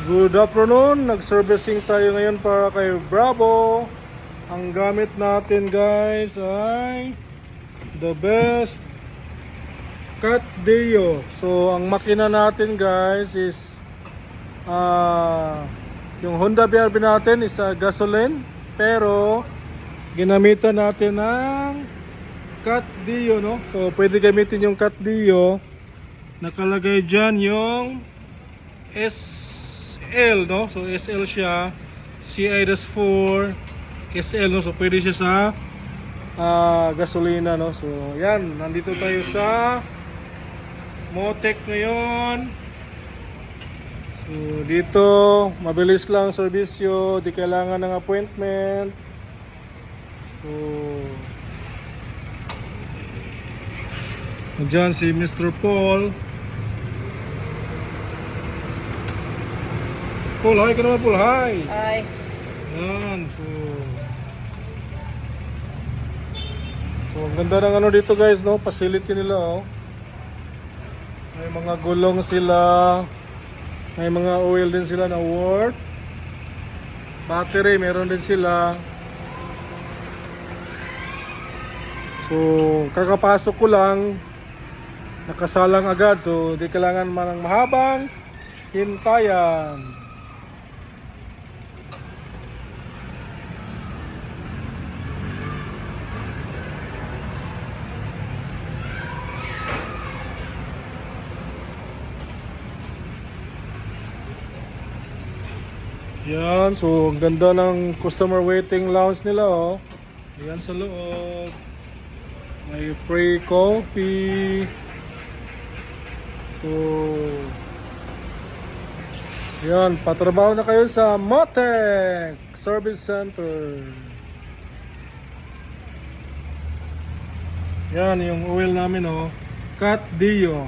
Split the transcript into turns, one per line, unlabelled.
Good afternoon, nag-servicing tayo ngayon para kay Bravo. Ang gamit natin guys ay the best Cat Deo. So ang makina natin guys is yung Honda BRB natin is gasoline, pero ginamitan natin ng Cat Deo, no? So pwede gamitin yung Cat Deo. Nakalagay dyan yung SL, no? So SL siya, CI-4 SL, no? So pwede siya sa gasolina, no? So yan, nandito tayo sa Motec ngayon. So dito mabilis lang serbisyo, di kailangan ng appointment. So dyan si Mr. Paul. Paul, hi ka naman, Paul, hi!
Hi.
Yan, so ang ganda ng ano dito guys, no? Facility nila, oh. May mga gulong sila, may mga oil din sila na worth, battery meron din sila. So kakapasok ko lang, nakasalang agad, so di kailangan man ng mahabang hintayan. Yan, so ang ganda ng customer waiting lounge nila, oh. Yan sa loob. May free coffee. So yan, patrabaho na kayo sa Motec Service Center. Yan yung oil namin, oh. Cat Deo.